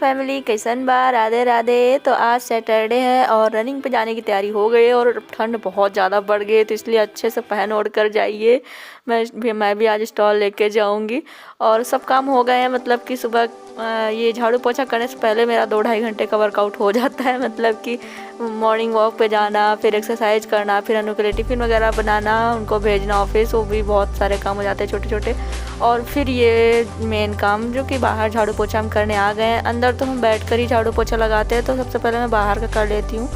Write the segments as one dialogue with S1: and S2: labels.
S1: Family, कैसन बा? राधे राधे। तो आज सैटरडे है और रनिंग पे जाने की तैयारी हो गई है और ठंड बहुत ज़्यादा बढ़ गई है, तो इसलिए अच्छे से पहन ओढ़ कर जाइए। मैं भी आज स्टॉल लेके जाऊंगी और सब काम हो गए हैं। मतलब कि सुबह ये झाड़ू पोछा करने से पहले मेरा 2-2.5 घंटे का वर्कआउट हो जाता है। मतलब कि मॉर्निंग वॉक पे जाना, फिर एक्सरसाइज करना, फिर अनु के लिए टिफ़िन वगैरह बनाना, उनको भेजना ऑफिस, वो भी बहुत सारे काम हो जाते हैं छोटे छोटे। और फिर ये मेन काम जो कि बाहर झाड़ू पोछा हम करने आ गए हैं। अंदर तो हम बैठ कर ही झाड़ू पोछा लगाते हैं, तो सबसे पहले मैं बाहर का कर लेती हूँ,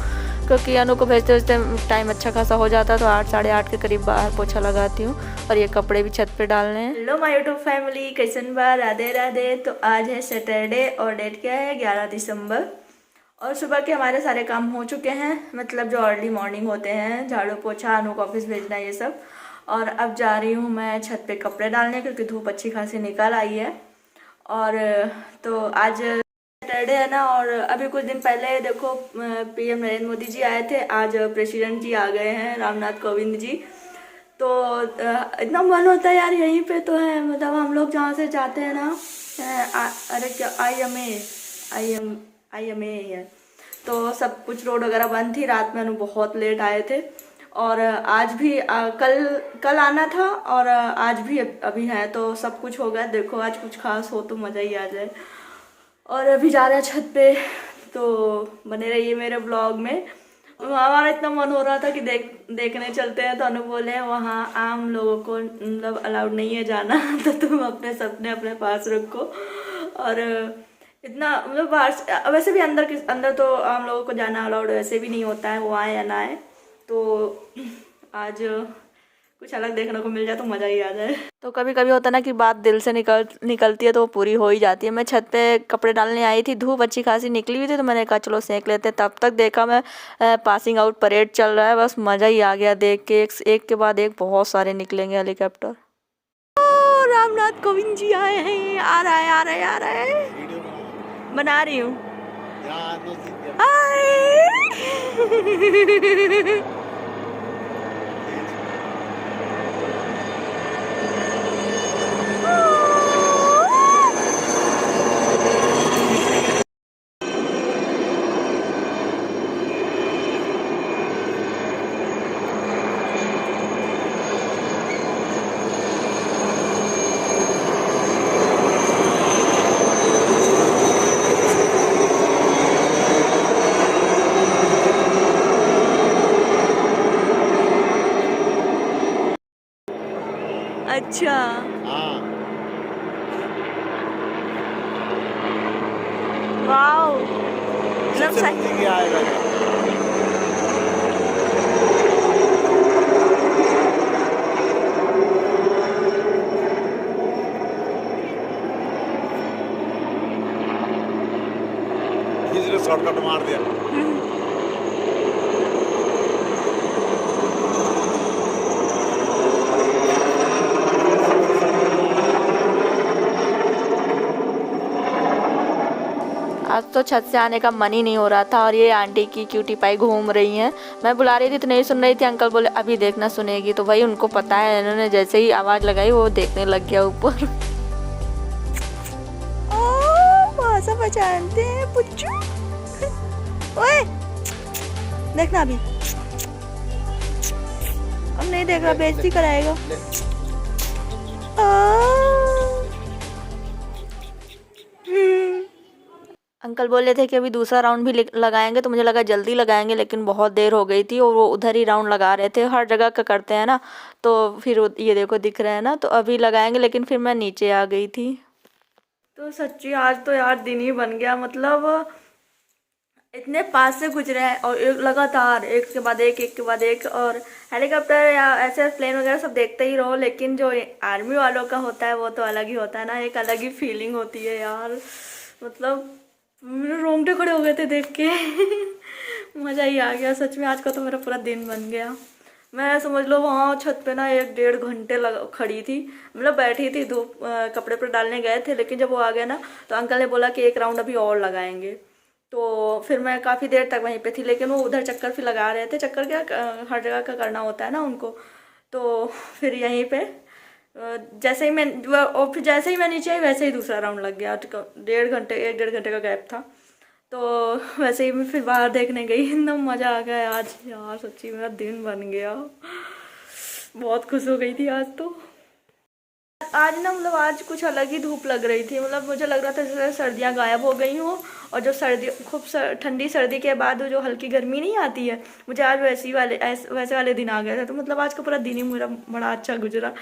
S1: क्योंकि अनु को भेजते भेजते टाइम अच्छा खासा हो जाता है। तो 8 साढ़े 8 के करीब बाहर पोछा लगाती हूँ और ये कपड़े भी छत पे डालने हैं। हेलो माय यूट्यूब फैमिली, कैसन बा? राधे राधे। तो आज है सैटरडे और डेट क्या है? 11 दिसंबर। और सुबह के हमारे सारे काम हो चुके हैं, मतलब जो अर्ली मॉर्निंग होते हैं, झाड़ू पोछा, अनु को ऑफिस भेजना, ये सब। और अब जा रही हूँ मैं छत पे कपड़े डालने, क्योंकि धूप अच्छी खासी निकल आई है। और तो आज सैटरडे है ना, और अभी कुछ दिन पहले देखो पीएम नरेंद्र मोदी जी आए थे, आज प्रेसिडेंट जी आ गए हैं, रामनाथ कोविंद जी। तो इतना मन होता है यार, यहीं पे तो है, मतलब हम लोग जहाँ से जाते हैं ना, अरे क्या आई एम ए है। तो सब कुछ रोड वगैरह बंद थी, रात में अनु बहुत लेट आए थे। और आज भी कल आना था, और आज भी अभी है, तो सब कुछ हो गया। देखो आज कुछ खास हो तो मज़ा ही आ जाए। और अभी जा रहे हैं छत पे, तो बने रहिए मेरे ब्लॉग में। हमारा इतना मन हो रहा था कि देखने चलते हैं, तो अनु बोले वहाँ आम लोगों को मतलब अलाउड नहीं है जाना तो तुम अपने सपने अपने पास रखो। और इतना मतलब बाहर वैसे भी अंदर तो आम लोगों को जाना अलाउड वैसे भी नहीं होता है, वो आए या ना आए। तो आज कुछ अलग देखने को मिल जाए तो मज़ा ही आ जाए। तो कभी कभी होता है ना कि बात दिल से निकलती है तो वो पूरी हो ही जाती है। मैं छत पे कपड़े डालने आई थी, धूप अच्छी खासी निकली हुई थी, तो मैंने कहा चलो सेंक लेते। तब तक देखा मैं पासिंग आउट परेड चल रहा है, बस मज़ा ही आ गया देख के। एक के बाद एक बहुत सारे निकलेंगे हेलीकॉप्टर। रामनाथ कोविंद जी आए हैं, आ रहा है आ रहा है आ रहा है, बना रही हूँ। अच्छा वाओ,
S2: शॉर्टकट मार दिया।
S1: आज तो छत से आने का मन ही नहीं हो रहा था, और ये आंटी की क्यूटी पाई घूम रही हैं। मैं बुला रही थी तो नहीं सुन रही थी। अंकल बोले अभी देखना सुनेगी, तो भाई उनको पता है, इन्होंने जैसे ही आवाज़ लगाई वो देखने लग गया ऊपर। भाषा पहचानते हैं पुच्चू। ओए देखना अभी, अब नहीं देख रहा, बेइज्जती कराएगा। अंकल बोले थे कि अभी दूसरा राउंड भी लगाएंगे, तो मुझे लगा जल्दी लगाएंगे, लेकिन बहुत देर हो गई थी और वो उधर ही राउंड लगा रहे थे। हर जगह का करते हैं ना, तो फिर ये देखो दिख रहे हैं ना, तो अभी लगाएंगे, लेकिन फिर मैं नीचे आ गई थी। तो सच्ची आज तो यार दिन ही बन गया, मतलब इतने पास से गुजरे हैं, और एक लगातार एक के बाद एक के बाद एक। और हेलीकॉप्टर या ऐसे प्लेन वगैरह सब देखते ही रहो, लेकिन जो आर्मी वालों का होता है वो तो अलग ही होता है ना, एक अलग ही फीलिंग होती है यार। मतलब मेरे रोंगटे खड़े हो गए थे देख के मज़ा ही आ गया सच में। आज का तो मेरा पूरा दिन बन गया। मैं समझ लो वहाँ छत पे ना 1-1.5 घंटे खड़ी थी, मतलब बैठी थी। धूप कपड़े पर डालने गए थे, लेकिन जब वो आ गए ना, तो अंकल ने बोला कि एक राउंड अभी और लगाएंगे। तो फिर मैं काफ़ी देर तक वहीं पे थी, लेकिन वो उधर चक्कर फिर लगा रहे थे। चक्कर क्या हर जगह का करना होता है ना उनको। तो फिर यहीं पे जैसे ही मैं और फिर जैसे ही मैं नीचे आई वैसे ही दूसरा राउंड लग गया। 1.5 घंटे का गैप था। तो वैसे ही मैं फिर बाहर देखने गई। एकदम मज़ा आ गया आज यार, सच्ची मेरा दिन बन गया। बहुत खुश हो गई थी आज तो। आज ना मतलब आज कुछ अलग ही धूप लग रही थी। मतलब मुझे लग रहा था जैसे सर्दियाँ गायब हो गई हों, और जो सर्दी खूब ठंडी सर्दी के बाद जो हल्की गर्मी नहीं आती है, मुझे आज वैसे वाले दिन आ गए थे। तो मतलब आज का पूरा दिन ही मेरा बड़ा अच्छा गुजरा।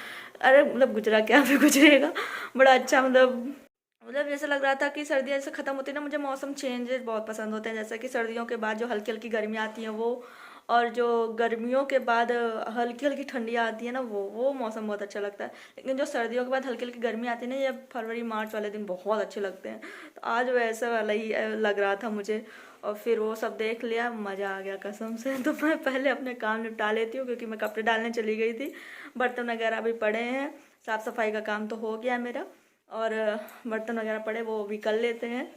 S1: अरे मतलब गुजरा क्या, फिर गुजरेगा। बड़ा अच्छा मतलब जैसे लग रहा था कि सर्दियाँ जैसे ख़त्म होती है ना, मुझे मौसम चेंजेस बहुत पसंद होते हैं। जैसे कि सर्दियों के बाद जो हल्की हल्की गर्मियाँ आती हैं वो, और जो गर्मियों के बाद हल्की हल्की ठंडियाँ आती है ना, वो मौसम बहुत अच्छा लगता है। लेकिन जो सर्दियों के बाद हल्की हल्की गर्मी आती है ना, ये फरवरी मार्च वाले दिन बहुत अच्छे लगते हैं। तो आज वैसा वाला ही लग रहा था मुझे। और फिर वो सब देख लिया, मज़ा आ गया कसम से। तो मैं पहले अपने काम निपटा लेती हूँ, क्योंकि मैं कपड़े डालने चली गई थी। बर्तन वगैरह भी पड़े हैं, साफ़ सफाई का काम तो हो गया है मेरा, और बर्तन वगैरह पड़े वो भी कर लेते हैं।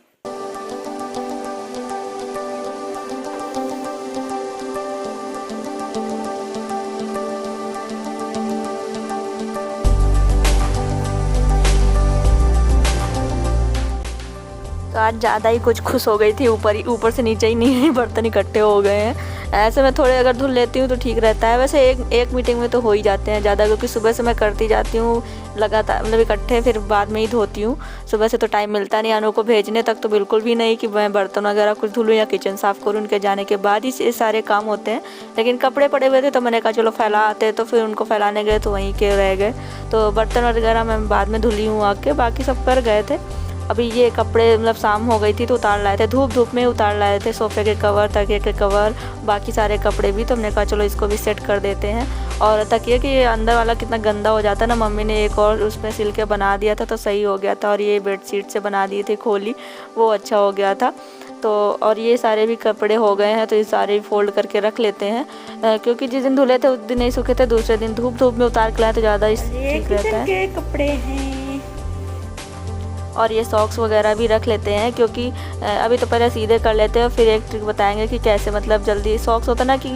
S1: तो आज ज़्यादा ही कुछ खुश हो गई थी, ऊपर से नीचे ही नहीं बर्तन इकट्ठे हो गए हैं। ऐसे मैं थोड़े अगर धुल लेती हूँ तो ठीक रहता है। वैसे एक मीटिंग में तो हो ही जाते हैं ज़्यादा, क्योंकि सुबह से मैं करती जाती हूँ लगातार, मतलब इकट्ठे, फिर बाद में ही धोती हूँ। सुबह से तो टाइम मिलता नहीं, अनु को भेजने तक तो बिल्कुल भी नहीं कि मैं बर्तन वगैरह कुछ धुलूँ या किचन साफ़ करूँ। उनके जाने के बाद ही ये सारे काम होते हैं। लेकिन कपड़े पड़े हुए थे तो मैंने कहा चलो फैला आते, तो फिर उनको फैलाने गए तो वहीं के रह गए। तो बर्तन वगैरह मैं बाद में धुली हूँ आके, बाकी सब कर गए थे। अभी ये कपड़े मतलब शाम हो गई थी तो उतार लाए थे, धूप में उतार लाए थे। सोफ़े के कवर, तकिए के कवर, बाकी सारे कपड़े भी। तो हमने कहा चलो इसको भी सेट कर देते हैं। और तकिए कि ये अंदर वाला कितना गंदा हो जाता है ना, मम्मी ने एक और उसमें सिल के बना दिया था तो सही हो गया था। और ये बेडशीट से बना दिए थे खोली, वो अच्छा हो गया था। तो और ये सारे भी कपड़े हो गए हैं, तो ये सारे फोल्ड करके रख लेते हैं, क्योंकि जिस दिन धुले थे उस दिन नहीं सूखे थे, दूसरे दिन धूप में उतार के लाए तो ज़्यादा ठीक रहता है। के कपड़े हैं। और ये सॉक्स वगैरह भी रख लेते हैं, क्योंकि अभी तो पहले सीधे कर लेते हैं, फिर एक ट्रिक बताएंगे कि कैसे मतलब जल्दी सॉक्स होता है ना कि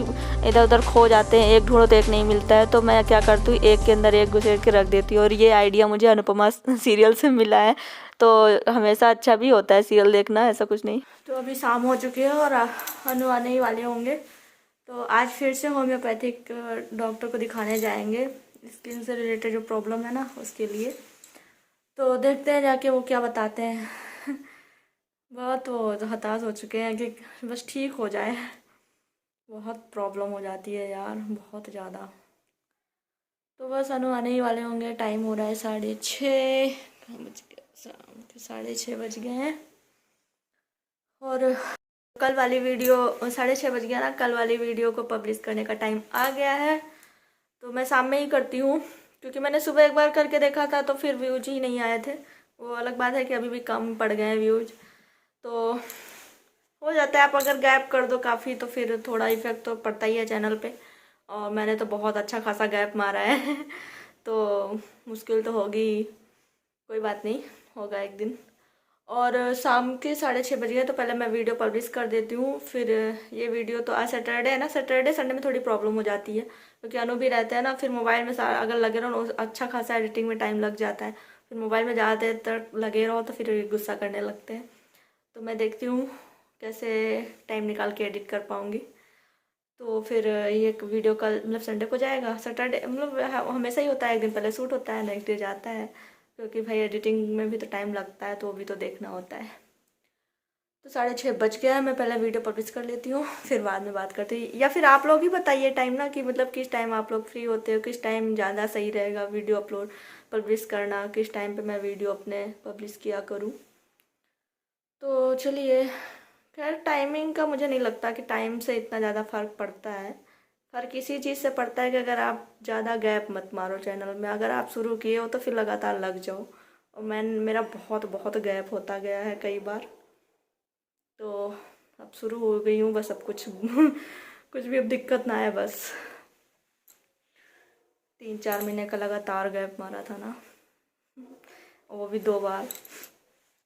S1: इधर उधर खो जाते हैं, एक ढूंढो तो एक नहीं मिलता है। तो मैं क्या करती हूँ, एक के अंदर एक घुसेड़ के रख देती हूँ। और ये आइडिया मुझे अनुपमा सीरियल से मिला है, तो हमेशा अच्छा भी होता है सीरियल देखना, ऐसा कुछ नहीं। तो अभी शाम हो चुकी है और अनु आने ही वाले होंगे। तो आज फिर से होम्योपैथिक डॉक्टर को दिखाने जाएंगे, स्किन से रिलेटेड जो प्रॉब्लम है ना उसके लिए। तो देखते हैं जाके वो क्या बताते हैं। बहुत वो हताश हो चुके हैं कि बस ठीक हो जाए। बहुत प्रॉब्लम हो जाती है यार, बहुत ज़्यादा। तो बस अनु आने ही वाले होंगे, टाइम हो रहा है 6:30 बज गए, शाम के 6:30 बज गए हैं। और कल वाली वीडियो 6:30 बज गया ना, कल वाली वीडियो को पब्लिश करने का टाइम आ गया है। तो मैं शाम में ही करती हूँ, क्योंकि मैंने सुबह एक बार करके देखा था तो फिर व्यूज ही नहीं आए थे। वो अलग बात है कि अभी भी कम पड़ गए हैं व्यूज। तो हो जाता है, आप अगर गैप कर दो काफ़ी तो फिर थोड़ा इफेक्ट तो पड़ता ही है चैनल पे। और मैंने तो बहुत अच्छा खासा गैप मारा है। तो मुश्किल तो होगी, कोई बात नहीं, होगा एक दिन। और शाम के 6:30 बज गए, तो पहले मैं वीडियो पब्लिश कर देती हूँ। फिर ये वीडियो तो आज सैटरडे है ना, सैटरडे संडे में थोड़ी प्रॉब्लम हो जाती है, क्योंकि अनु भी रहता है ना, फिर मोबाइल में अगर लगे रहो अच्छा खासा एडिटिंग में टाइम लग जाता है। फिर मोबाइल में ज़्यादा देर तक लगे रहो तो फिर गुस्सा करने लगते हैं। तो मैं देखती हूँ कैसे टाइम निकाल के एडिट कर पाऊँगी। तो फिर ये वीडियो कल मतलब संडे को जाएगा। सैटरडे मतलब हमेशा ही होता है, एक दिन पहले शूट होता है, नेक्स्ट डे जाता है, क्योंकि भाई एडिटिंग में भी तो टाइम लगता है, तो वो भी तो देखना होता है। तो 6:30 बज गया है, मैं पहले वीडियो पब्लिश कर लेती हूँ, फिर बाद में बात करते हैं। या फिर आप लोग ही बताइए टाइम ना, कि मतलब किस टाइम आप लोग फ्री होते हो, किस टाइम ज़्यादा सही रहेगा वीडियो अपलोड पब्लिश करना, किस टाइम पे मैं वीडियो अपने पब्लिश किया करूँ। तो चलिए, खैर टाइमिंग का मुझे नहीं लगता कि टाइम से इतना ज़्यादा फ़र्क पड़ता है। फ़र्क इसी चीज़ से पड़ता है कि अगर आप ज़्यादा गैप मत मारो चैनल में। अगर आप शुरू किए हो तो फिर लगातार लग जाओ। और मेरा बहुत गैप होता गया है कई बार। तो अब शुरू हो गई हूँ, बस अब कुछ कुछ भी अब दिक्कत ना है। बस 3-4 महीने का लगातार गैप मारा था ना, और वो भी 2 बार।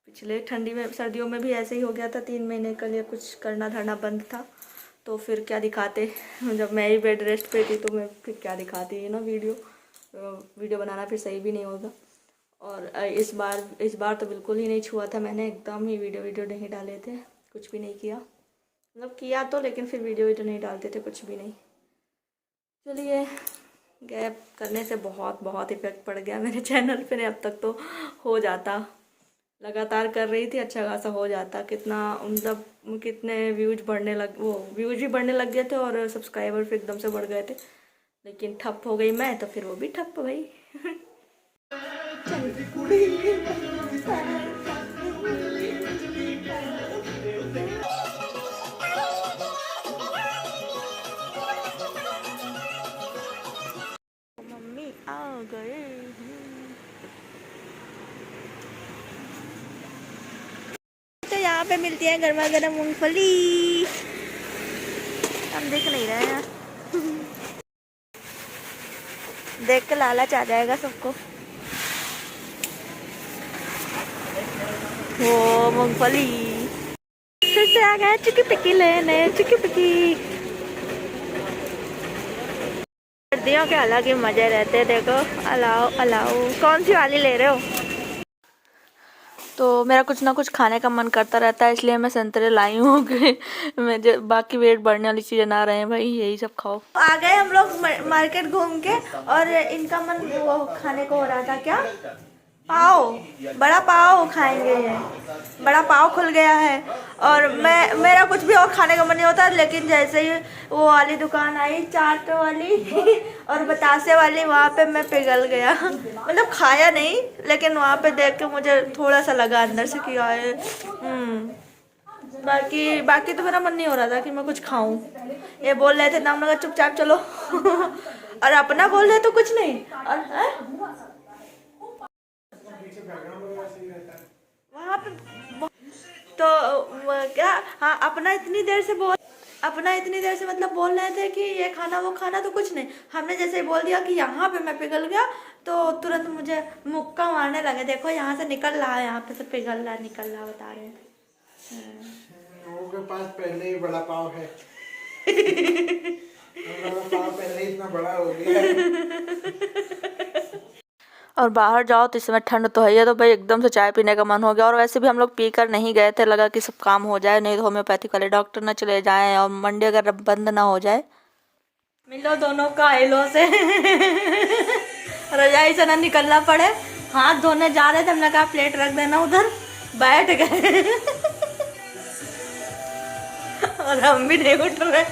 S1: पिछले ठंडी में सर्दियों में भी ऐसे ही हो गया था, 3 महीने के लिए कुछ करना धरना बंद था। तो फिर क्या दिखाते, जब मैं ही बेड रेस्ट पे थी तो मैं फिर क्या दिखाती है ना वीडियो। वीडियो बनाना फिर सही भी नहीं होगा। और इस बार तो बिल्कुल ही नहीं छुआ था मैंने, एकदम ही वीडियो नहीं डाले थे, कुछ भी नहीं किया, मतलब किया तो लेकिन फिर वीडियो नहीं डालते थे, कुछ भी नहीं। चलिए, गैप करने से बहुत इफेक्ट पड़ गया मेरे चैनल पे। अब तक तो हो जाता, लगातार कर रही थी, अच्छा खासा हो जाता, कितना मतलब कितने व्यूज भी बढ़ने लग गए थे और सब्सक्राइबर फिर एकदम से बढ़ गए थे। लेकिन ठप हो गई मैं तो फिर वो भी ठप भाई। मम्मी आ गए। तो यहाँ पे मिलती है गर्मा गर्म मूंगफली, हम देख नहीं रहे हैं। देख के लालच आ जाएगा सबको। वो मूंगफली फिर से आ गया, चिकी पिकी लेने, चिकी पिकी। सर्दियों के अलग ही मजे रहते हैं। देखो, अलाओ कौन सी वाली ले रहे हो? तो मेरा कुछ ना कुछ खाने का मन करता रहता है, इसलिए मैं संतरे लाई हूँ कि मैं बाकी वेट बढ़ने वाली चीज़ें ना रहे भाई, यही सब खाओ। आ गए हम लोग मार्केट घूम के, और इनका मन वो खाने को हो रहा था, क्या पाव, बड़ा पाव खाएंगे। बड़ा पाव खुल गया है और मेरा कुछ भी और खाने का मन नहीं होता, लेकिन जैसे ही वो वाली दुकान आई चाट वाली और बतासे वाली, वहाँ पे मैं पिघल गया। मतलब खाया नहीं, लेकिन वहाँ पे देख के मुझे थोड़ा सा लगा अंदर से कि आए। बाकी तो मेरा मन नहीं हो रहा था कि मैं कुछ खाऊं। ये बोल रहे थे ना, हम लोग चुपचाप चलो और अपना बोल रहे तो कुछ नहीं। और वहाँ पे तो क्या, हाँ, अपना इतनी देर से मतलब बोल रहे थे कि ये खाना वो खाना, तो कुछ नहीं। हमने जैसे ही बोल दिया कि यहाँ पे मैं पिघल गया, तो तुरंत मुझे मुक्का मारने लगे। देखो यहाँ से निकल रहा है, यहाँ पे से पिघल रहा, निकल रहा, बता रहे हैं।
S3: लोगों के पास पहले ही बड़ा पाव है। बड़ा पाव पहले ही इतना बड़ा हो गया।
S1: और बाहर जाओ तो इस समय ठंड तो है, तो भाई एकदम से चाय पीने का मन हो गया। और वैसे भी हम लोग पी कर नहीं गए थे, लगा कि सब काम हो जाए, नहीं तो होम्योपैथिक वाले डॉक्टर ना चले जाएं और मंडी अगर बंद ना हो जाए। मिलो दोनों कायलों से रजाई से ना निकलना पड़े। हाथ धोने जा रहे थे, हमने कहा प्लेट रख देना उधर, बैठ गए और हम भी नहीं उठ रहे।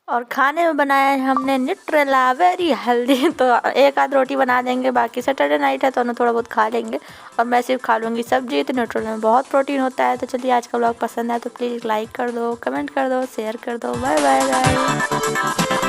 S1: और खाने में बनाया है हमने न्यूट्रेला, वेरी हेल्दी। तो एक आध रोटी बना देंगे, बाकी सैटरडे नाइट है तो उन्हें थोड़ा बहुत खा लेंगे, और मैं सिर्फ खा लूँगी सब्जी। तो न्यूट्रेला में बहुत प्रोटीन होता है। तो चलिए, आज का व्लॉग पसंद आया तो प्लीज़ लाइक कर दो, कमेंट कर दो, शेयर कर दो। Bye bye bye.